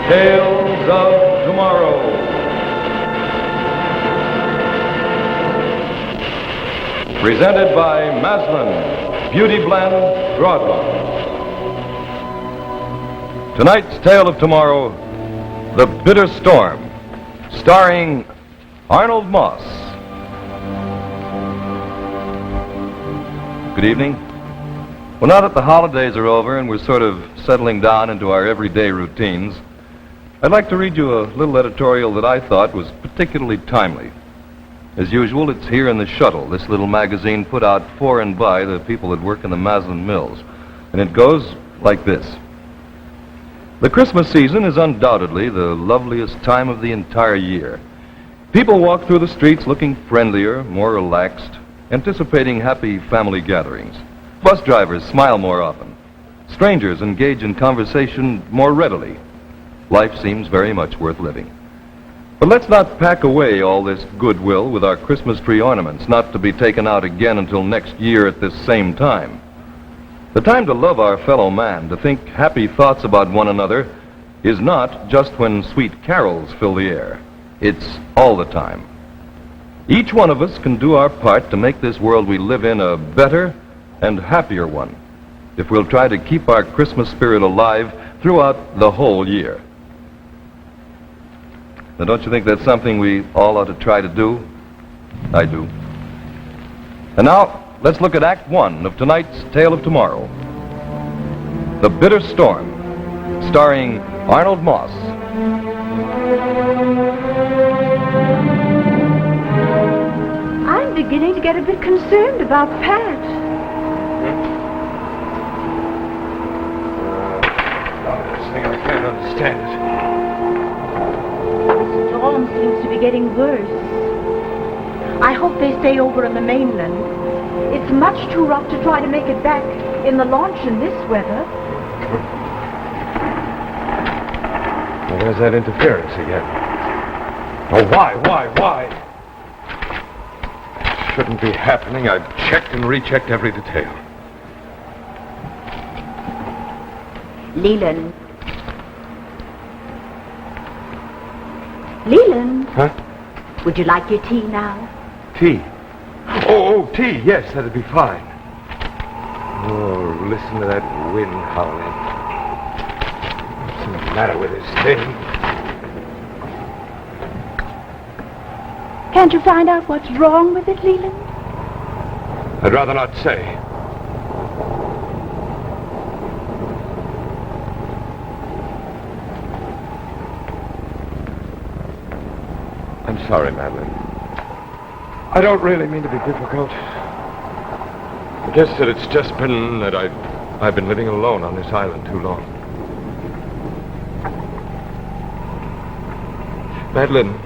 Tales of Tomorrow. Presented by Maslin, Beauty Blend, Broadway. Tonight's Tale of Tomorrow, The Bitter Storm, starring Arnold Moss. Good evening. Well, now that the holidays are over and we're sort of settling down into our everyday routines, I'd like to read you a little editorial that I thought was particularly timely. As usual, it's here in the Shuttle, this little magazine put out for and by the people that work in the Maslin Mills. And it goes like this. The Christmas season is undoubtedly the loveliest time of the entire year. People walk through the streets looking friendlier, more relaxed, anticipating happy family gatherings. Bus drivers smile more often. Strangers engage in conversation more readily. Life seems very much worth living. But let's not pack away all this goodwill with our Christmas tree ornaments, not to be taken out again until next year at this same time. The time to love our fellow man, to think happy thoughts about one another, is not just when sweet carols fill the air. It's all the time. Each one of us can do our part to make this world we live in a better and happier one, if we'll try to keep our Christmas spirit alive throughout the whole year. Now, don't you think that's something we all ought to try to do? I do. And now, let's look at Act 1 of tonight's Tale of Tomorrow. The Bitter Storm, starring Arnold Moss. I'm beginning to get a bit concerned about Pat. This thing, I can't understand it. The storm seems to be getting worse. I hope they stay over on the mainland. It's much too rough to try to make it back in the launch in this weather. Well, there's that interference again. Oh, why? It shouldn't be happening. I've checked and rechecked every detail. Leland. Huh? Would you like your tea now? Tea? Oh, tea. Yes, that'd be fine. Oh, listen to that wind howling. What's the matter with this thing? Can't you find out what's wrong with it, Leland? I'd rather not say. I'm sorry, Madeline. I don't really mean to be difficult. I guess that it's just been that I've been living alone on this island too long. Madeline,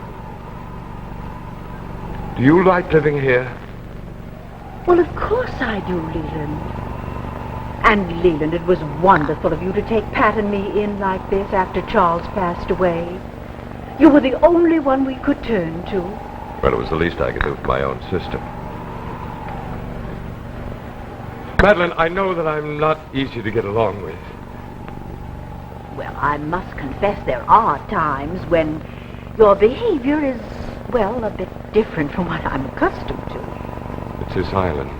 do you like living here? Well, of course I do, Leland. And, Leland, it was wonderful of you to take Pat and me in like this after Charles passed away. You were the only one we could turn to. Well, it was the least I could do for my own sister. Madeline, I know that I'm not easy to get along with. Well, I must confess there are times when your behavior is, well, a bit different from what I'm accustomed to. It's this island.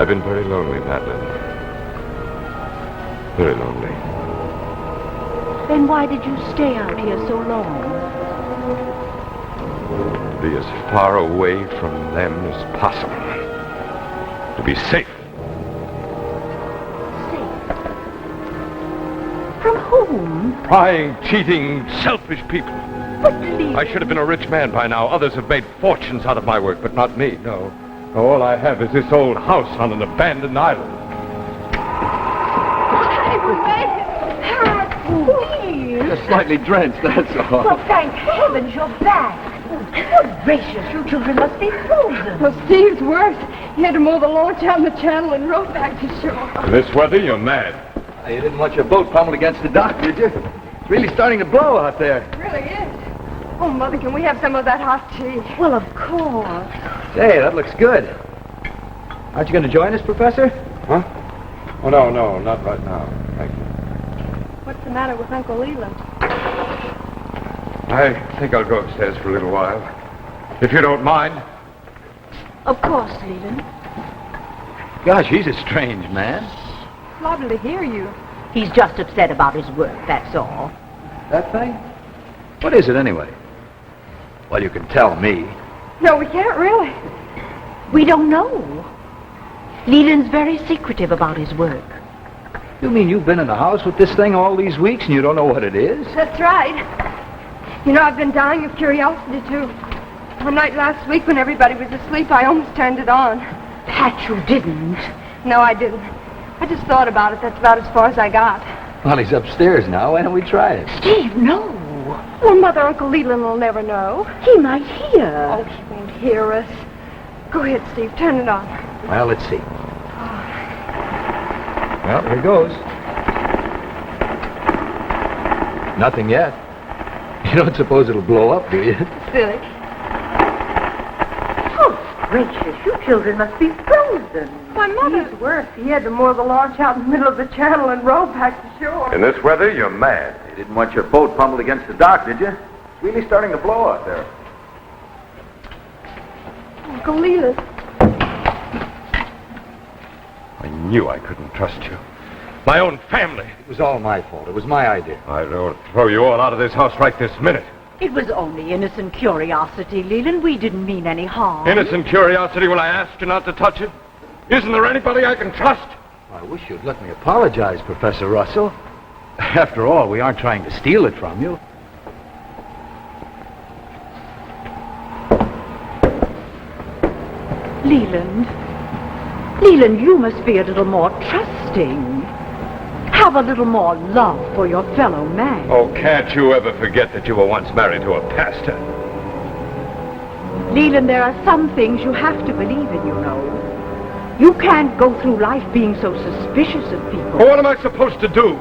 I've been very lonely, Madeline. Very lonely. Then why did you stay out here so long? To be as far away from them as possible. To be safe. Safe? From whom? Prying, cheating, selfish people. But Leland... I should have been a rich man by now. Others have made fortunes out of my work, but not me, no. All I have is this old house on an abandoned island. Just slightly drenched, that's all. Well, thank heavens you're back. Good gracious, you children must be frozen. Well, Steve's worse. He had to mow the launch out in the channel and row back to shore. This weather, you're mad. You didn't want your boat pummeled against the dock, did you? It's really starting to blow out there. It really is. Oh, Mother, can we have some of that hot tea? Well, of course. Say, that looks good. Aren't you going to join us, Professor? Huh? Oh, no, not right now. Thank you. What's the matter with Uncle Leland? I think I'll go upstairs for a little while. If you don't mind. Of course, Leland. Gosh, he's a strange man. Lovely to hear you. He's just upset about his work, that's all. That thing? What is it, anyway? Well, you can tell me. No, we can't really. We don't know. Leland's very secretive about his work. You mean you've been in the house with this thing all these weeks and you don't know what it is? That's right. You know, I've been dying of curiosity, too. One night last week when everybody was asleep, I almost turned it on. Pat, you didn't. No, I didn't. I just thought about it. That's about as far as I got. Well, he's upstairs now. Why don't we try it? Steve, no. Well, Mother, Uncle Leland will never know. He might hear. Oh, he won't hear us. Go ahead, Steve. Turn it on. Well, let's see. Well, here goes. Nothing yet. You don't suppose it'll blow up, do you? Silly. Oh, gracious, you children must be frozen. Why, Mother. He's worse. He had to moor the launch out in the middle of the channel and row back to shore. In this weather, you're mad. You didn't want your boat pummeled against the dock, did you? It's really starting to blow out there. Uncle Leland. I knew I couldn't trust you. My own family. It was all my fault. It was my idea. I don't throw you all out of this house right this minute. It was only innocent curiosity, Leland. We didn't mean any harm. Innocent curiosity when I asked you not to touch it? Isn't there anybody I can trust? I wish you'd let me apologize, Professor Russell. After all, we aren't trying to steal it from you. Leland. Leland, you must be a little more trusting. Have a little more love for your fellow man. Oh, can't you ever forget that you were once married to a pastor? Leland, there are some things you have to believe in, you know. You can't go through life being so suspicious of people. Well, what am I supposed to do?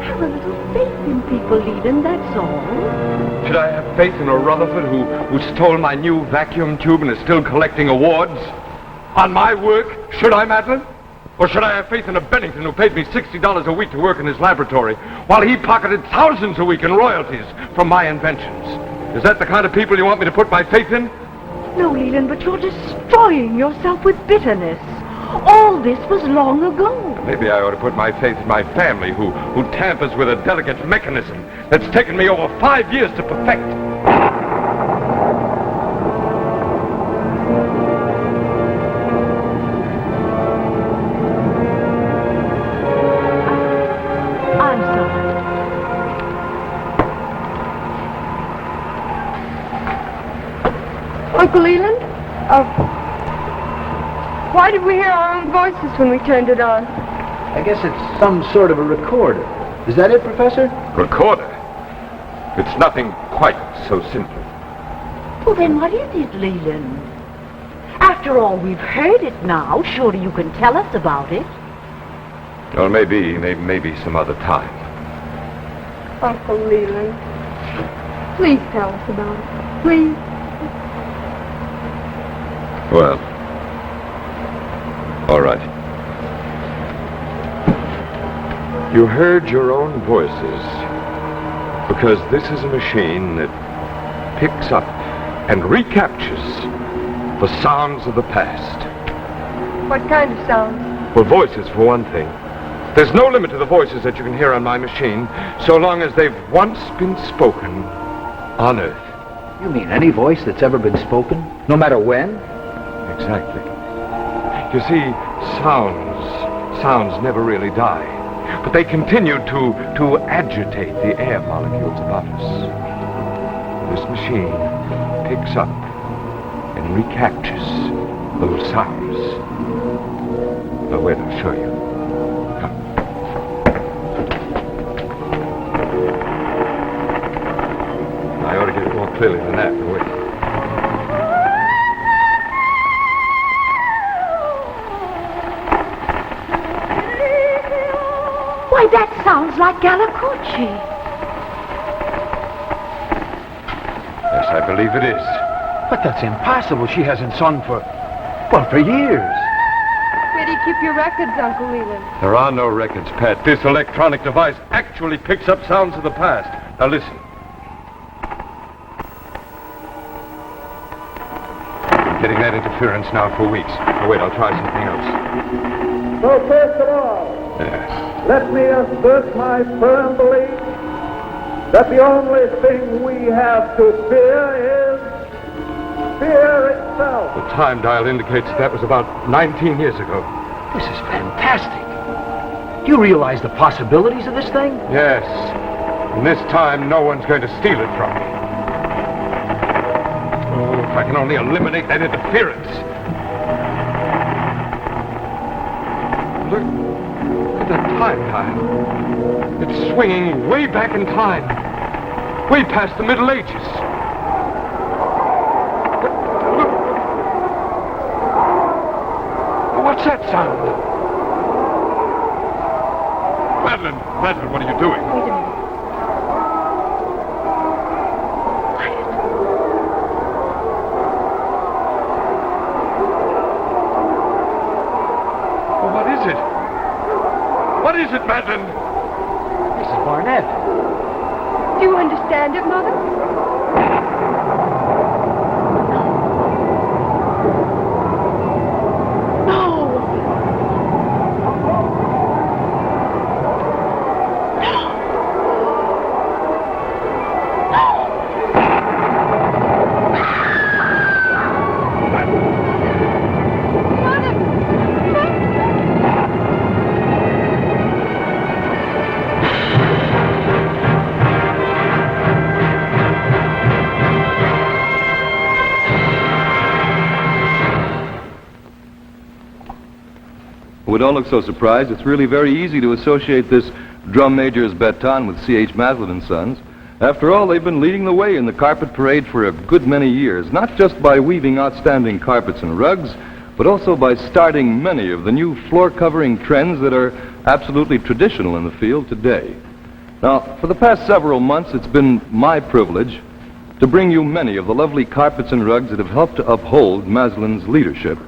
Have a little faith in people, Leland, that's all. Should I have faith in a Rutherford who stole my new vacuum tube and is still collecting awards? On my work, should I, Madeline? Or should I have faith in a Bennington who paid me $60 a week to work in his laboratory while he pocketed thousands a week in royalties from my inventions? Is that the kind of people you want me to put my faith in? No, Leland, but you're destroying yourself with bitterness. All this was long ago. Maybe I ought to put my faith in my family who tampers with a delicate mechanism that's taken me over 5 years to perfect. I'm sorry. Uncle Leland? Why did we hear our own voices when we turned it on? I guess it's some sort of a recorder. Is that it, Professor? Recorder? It's nothing quite so simple. Well, then what is it, Leland? After all, we've heard it now. Surely you can tell us about it. Well, maybe some other time. Uncle Leland. Please tell us about it. Please. Well, all right. You heard your own voices because this is a machine that picks up and recaptures the sounds of the past. What kind of sound? Well, voices, for one thing. There's no limit to the voices that you can hear on my machine, so long as they've once been spoken on Earth. You mean any voice that's ever been spoken, no matter when? Exactly. You see, sounds never really die, but they continue to agitate the air molecules about us. This machine picks up and recaptures those sounds. Now, wait, I'll show you. Come. I ought to get it more clearly than that, but wait. Why, that sounds like Galacucci. Yes, I believe it is. But that's impossible. She hasn't sung for years. We'd do you keep your records, Uncle Leland? There are no records, Pat. This electronic device actually picks up sounds of the past. Now listen. I'm getting that interference now for weeks. Oh, wait, I'll try something else. So first of all, Yes. let me assert my firm belief that the only thing we have to fear is fear itself. The time dial indicates that was about 19 years ago. This is fantastic. Do you realize the possibilities of this thing? Yes. And this time, no one's going to steal it from me. Oh, if I can only eliminate that interference. Look at that time dial. It's swinging way back in time. Way past the Middle Ages. Look. What's that sound? Madeline, what are you doing? Wait a minute. What is it? What is it, Madeline? Mrs. Barnett. Do you understand it, Mother? We don't look so surprised. It's really very easy to associate this drum major's baton with C.H. Maslin and Sons. After all, they've been leading the way in the carpet parade for a good many years, not just by weaving outstanding carpets and rugs, but also by starting many of the new floor-covering trends that are absolutely traditional in the field today. Now, for the past several months, it's been my privilege to bring you many of the lovely carpets and rugs that have helped to uphold Maslin's leadership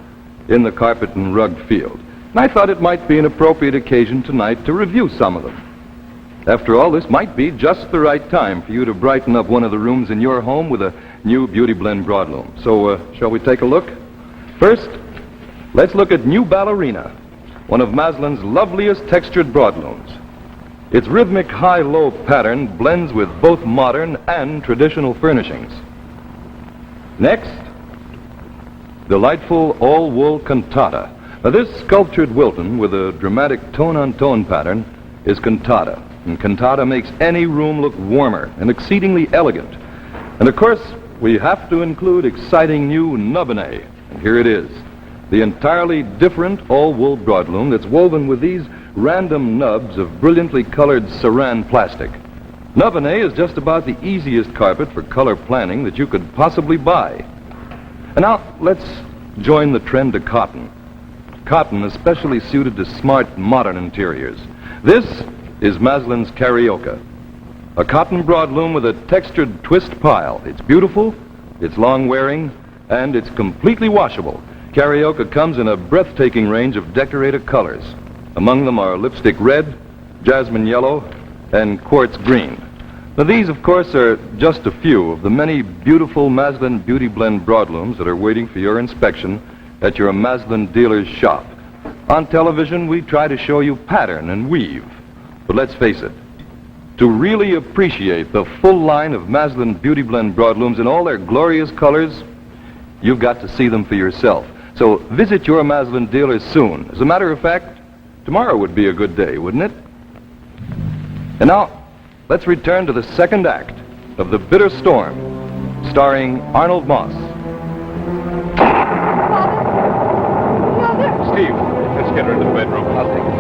in the carpet and rug field. And I thought it might be an appropriate occasion tonight to review some of them. After all, this might be just the right time for you to brighten up one of the rooms in your home with a new Beauty Blend broadloom. So, shall we take a look? First, let's look at New Ballerina, one of Maslin's loveliest textured broadlooms. Its rhythmic high-low pattern blends with both modern and traditional furnishings. Next, delightful all-wool cantata. Now, this sculptured Wilton with a dramatic tone-on-tone pattern is cantata. And cantata makes any room look warmer and exceedingly elegant. And of course, we have to include exciting new Nubinet. And here it is, the entirely different all-wool broadloom that's woven with these random nubs of brilliantly colored saran plastic. Nubinet is just about the easiest carpet for color planning that you could possibly buy. And now, let's join the trend to cotton. Cotton especially suited to smart, modern interiors. This is Maslin's Carioca, a cotton broadloom with a textured twist pile. It's beautiful, it's long-wearing, and it's completely washable. Carioca comes in a breathtaking range of decorative colors. Among them are lipstick red, jasmine yellow, and quartz green. Now, these, of course, are just a few of the many beautiful Maslin Beauty Blend broadlooms that are waiting for your inspection at your Maslin dealer's shop. On television, we try to show you pattern and weave. But let's face it, to really appreciate the full line of Maslin Beauty Blend broadlooms in all their glorious colors, you've got to see them for yourself. So visit your Maslin dealer soon. As a matter of fact, tomorrow would be a good day, wouldn't it? And now, let's return to the second act of The Bitter Storm, starring Arnold Moss. Steve, let's get her into the bedroom. I'll take it.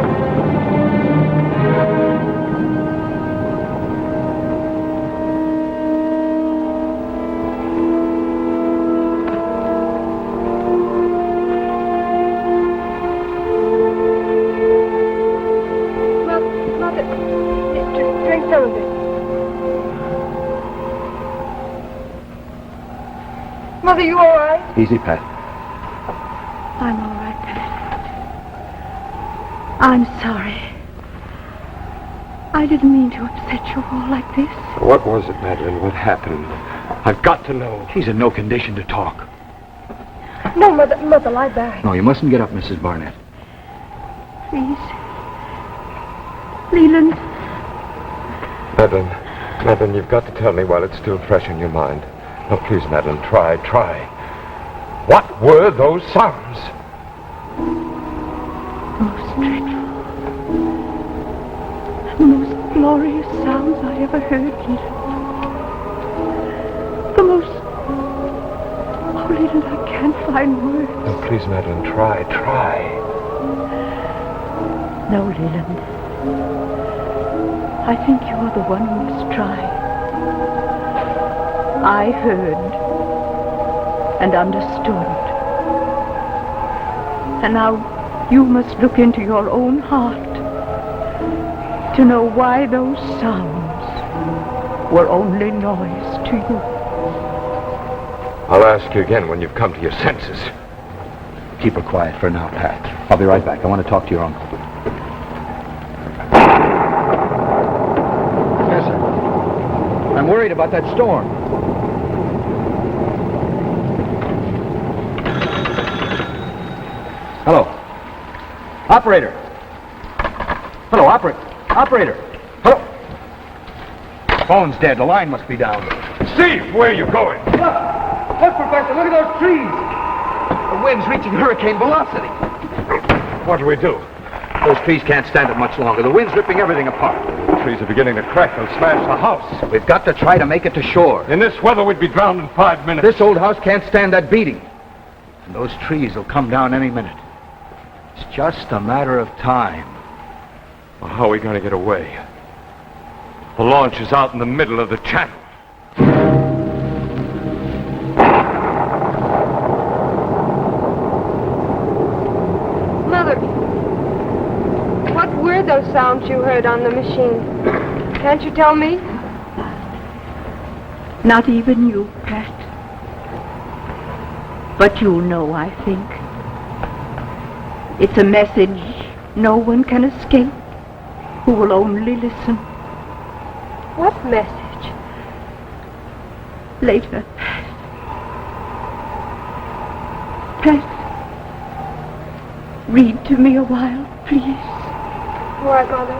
Mother, just drink some of it. Mother, you all right? Easy, Pat. I'm all right, Pat. I'm sorry. I didn't mean to upset you all like this. What was it, Madeline? What happened? I've got to know. She's in no condition to talk. No, Mother, lie back. No, you mustn't get up, Mrs. Barnett. Please. Leland. Madeline, you've got to tell me while it's still fresh in your mind. Oh, please, Madeline, try. What were those sounds? The most dreadful. The most glorious sounds I ever heard, Leland. The most... Oh, Leland, I can't find words. Oh, please, Madeline, try. No, Leland. I think you're the one who must try. I heard and understood. And now you must look into your own heart to know why those sounds were only noise to you. I'll ask you again when you've come to your senses. Keep her quiet for now, Pat. I'll be right back. I want to talk to your uncle. Professor, I'm worried about that storm. Hello. Operator. Hello, operator. Hello. Phone's dead. The line must be down. Steve, where are you going? Look, Professor, look at those trees. The wind's reaching hurricane velocity. What'll we do? Those trees can't stand it much longer. The wind's ripping everything apart. The trees are beginning to crack and smash the house. We've got to try to make it to shore. In this weather, we'd be drowned in 5 minutes. This old house can't stand that beating. And those trees will come down any minute. It's just a matter of time. Well, how are we going to get away? The launch is out in the middle of the channel. Mother, what were those sounds you heard on the machine? Can't you tell me? Not even you, Pat. But you'll know, I think. It's a message no one can escape who will only listen. What message? Later. Pat, read to me a while, please. All right, Mother.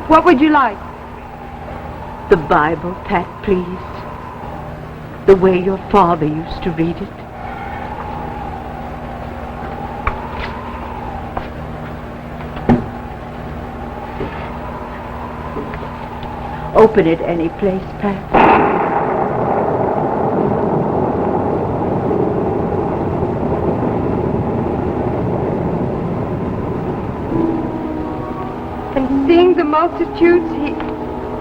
What would you like? The Bible, Pat, please. The way your father used to read it. Open it any place, Pat. And seeing the multitudes,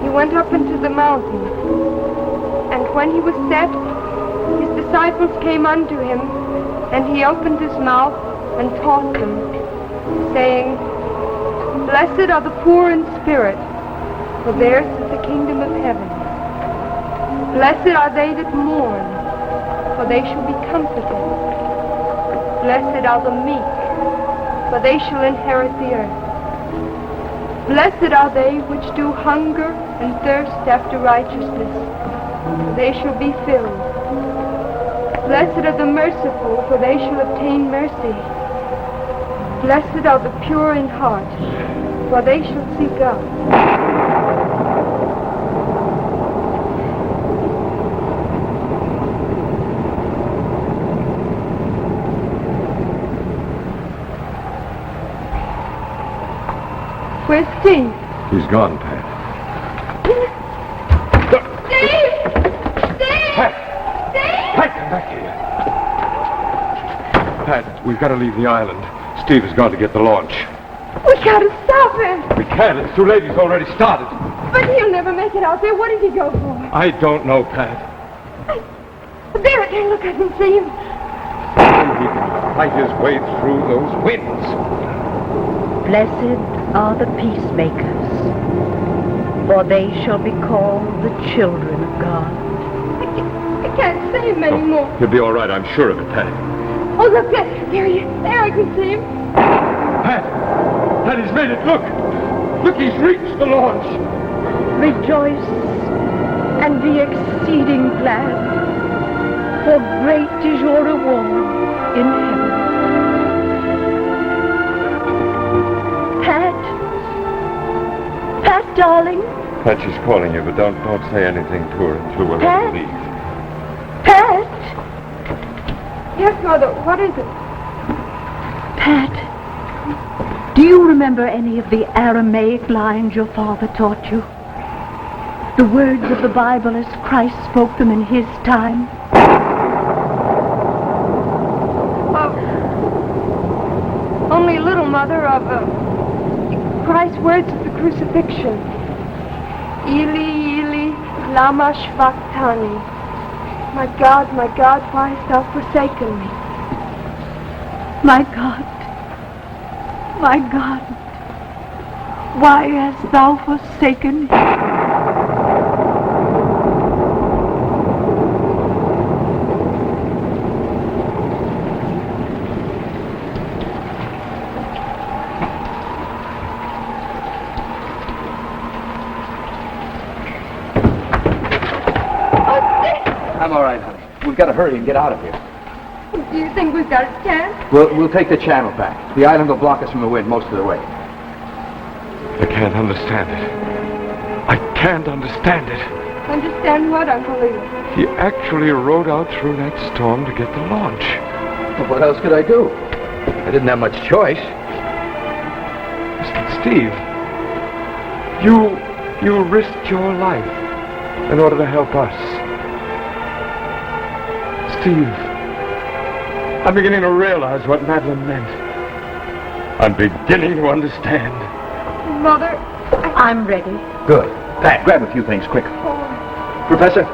he went up into the mountain. And when he was set, his disciples came unto him, and he opened his mouth and taught them, saying, Blessed are the poor in spirit, for theirs is the kingdom of heaven. Blessed are they that mourn, for they shall be comforted. Blessed are the meek, for they shall inherit the earth. Blessed are they which do hunger and thirst after righteousness, for they shall be filled. Blessed are the merciful, for they shall obtain mercy. Blessed are the pure in heart, for they shall see God. Where's Steve? He's gone, Pat. Steve! Steve! Pat! Steve! Pat, come back here. Pat, we've got to leave the island. Steve has gone to get the launch. We gotta stop him! We can't. It's too late. He's already started. But he'll never make it out there. What did he go for? I don't know, Pat. There, look, I can see him. He can fight his way through those winds. Blessed are the peacemakers, for they shall be called the children of God. I can't see him anymore. He'll be all right. I'm sure of it, Pat. Oh, look, there he is. There, I can see him. Pat! That he's made it. Look! Look, he's reached the launch. Rejoice and be exceeding glad, for great is your reward in heaven. Pat? Pat, darling? Pat, she's calling you, but don't say anything to her until we're ready to leave. Pat? Yes, Mother, what is it? Pat, do you remember any of the Aramaic lines your father taught you? The words of the Bible as Christ spoke them in his time? Only a little, Mother, of Christ's words of the crucifixion. Eli, Eli, lama shvachtani. My God, why hast thou forsaken me? My God, why hast thou forsaken me? I'm all right, honey. We've got to hurry and get out of here. Do you think we've got a chance? We'll take the channel back. The island will block us from the wind most of the way. I can't understand it. I can't understand it. Understand what, Uncle Leo? He actually rode out through that storm to get the launch. Well, what else could I do? I didn't have much choice. Listen, Steve. You risked your life in order to help us. Steve, I'm beginning to realize what Madeline meant. I'm beginning to understand. Mother, I'm ready. Good. Pat, grab a few things quick. Professor?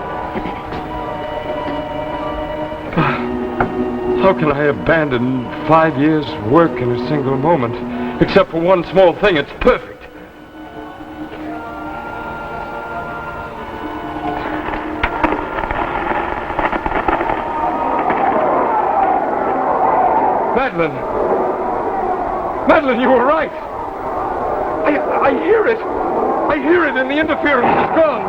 How can I abandon 5 years' work in a single moment? Except for one small thing, it's perfect. Madeline, you were right. I hear it. I hear it, and the interference is gone.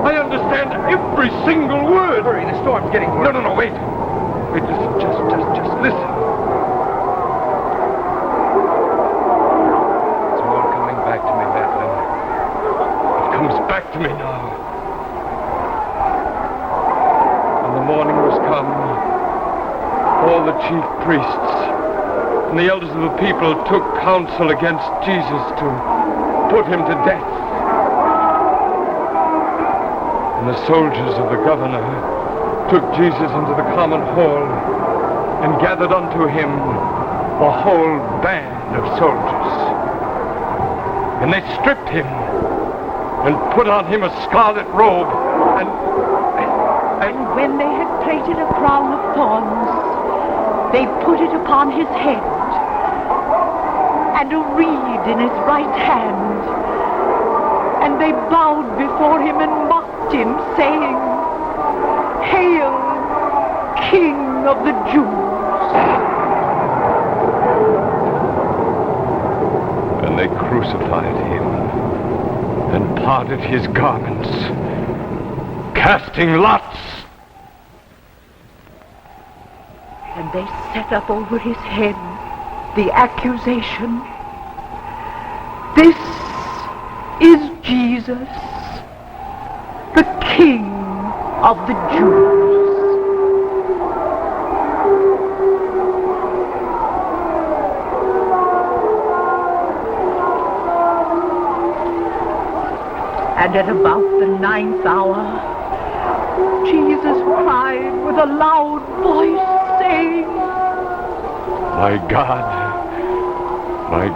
I understand every single word. Hurry, the storm's getting worse. No, wait. Wait, listen, just listen. It's all coming back to me, Madeline. It comes back to me now. When the morning was come, all the chief priests and the elders of the people took counsel against Jesus to put him to death. And the soldiers of the governor took Jesus into the common hall and gathered unto him a whole band of soldiers. And they stripped him and put on him a scarlet robe and when they had plaited a crown of thorns, they put it upon his head, and a reed in his right hand. And they bowed before him and mocked him, saying, "Hail, King of the Jews." And they crucified him and parted his garments, casting lots. And they set up over his head the accusation, "This is Jesus, the King of the Jews." And at about the 9th hour, Jesus cried with a loud voice, saying, My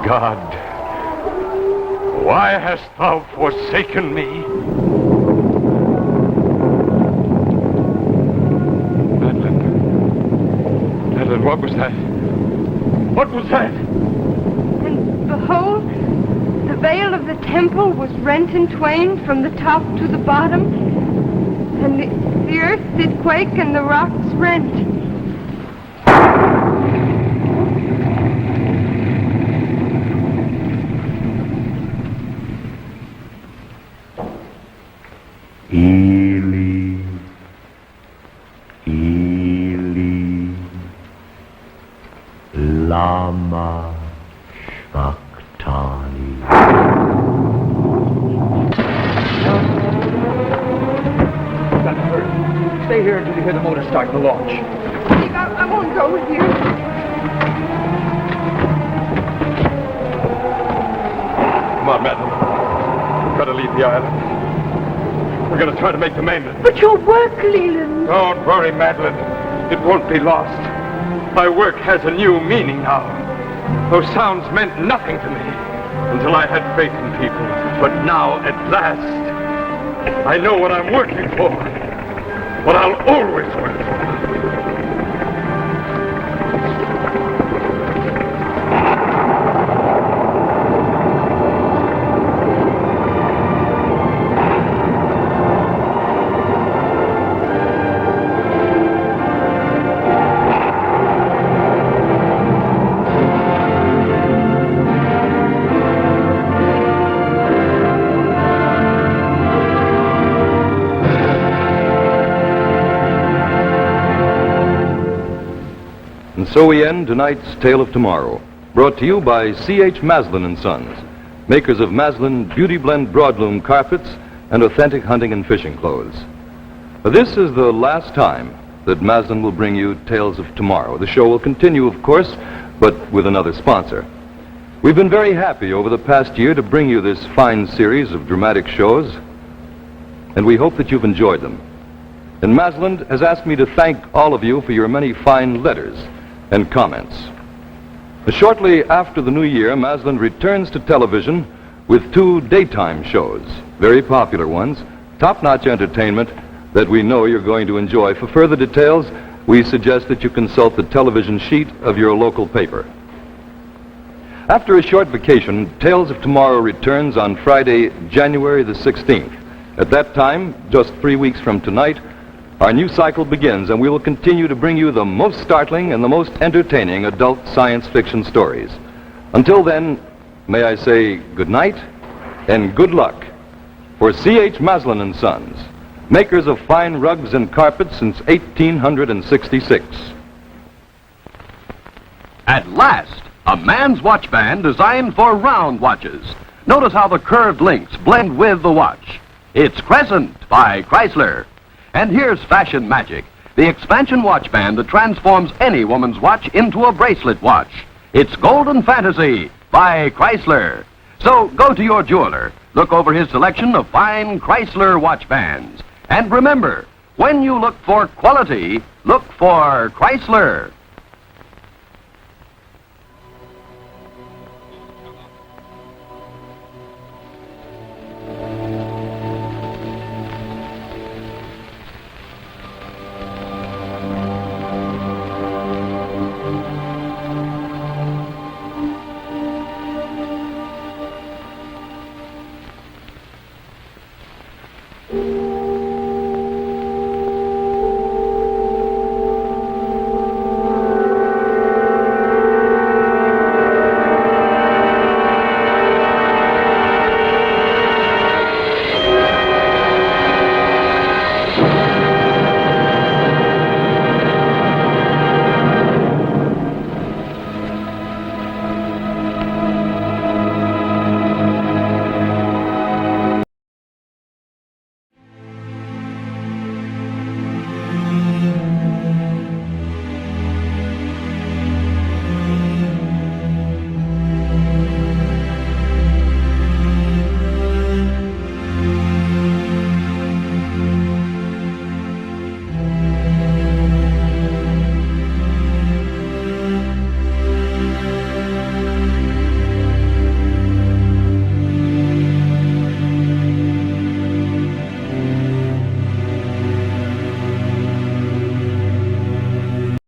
God, why hast thou forsaken me? Madeline, what was that? What was that? and behold, the veil of the temple was rent in twain from the top to the bottom, and the earth did quake and the rocks rent. Buck-Tawny. Gotta hurry. Stay here until you hear the motor start the launch. Steve, I won't go with you. Come on, Madeline. We've got to leave the island. We're going to try to make the mainland. But your work, Leland. Don't worry, Madeline. It won't be lost. My work has a new meaning now. Those sounds meant nothing to me until I had faith in people. But now, at last, I know what I'm working for. What I'll always work for. So we end tonight's Tale of Tomorrow, brought to you by C.H. Maslin & Sons, makers of Maslin Beauty Blend Broadloom carpets and authentic hunting and fishing clothes. This is the last time that Maslin will bring you Tales of Tomorrow. The show will continue, of course, but with another sponsor. We've been very happy over the past year to bring you this fine series of dramatic shows, and we hope that you've enjoyed them. And Maslin has asked me to thank all of you for your many fine letters and comments. Shortly after the new year, Maslin returns to television with 2 daytime shows, very popular ones, top-notch entertainment that we know you're going to enjoy. For further details, we suggest that you consult the television sheet of your local paper. After a short vacation, Tales of Tomorrow returns on Friday, January the 16th. At that time, just 3 weeks from tonight, our new cycle begins, and we will continue to bring you the most startling and the most entertaining adult science fiction stories. Until then, may I say good night and good luck for C.H. Maslin & Sons, makers of fine rugs and carpets since 1866. At last, a man's watch band designed for round watches. Notice how the curved links blend with the watch. It's Crescent by Chrysler. And here's fashion magic, the expansion watch band that transforms any woman's watch into a bracelet watch. It's Golden Fantasy by Chrysler. So go to your jeweler, look over his selection of fine Chrysler watch bands. And remember, when you look for quality, look for Chrysler.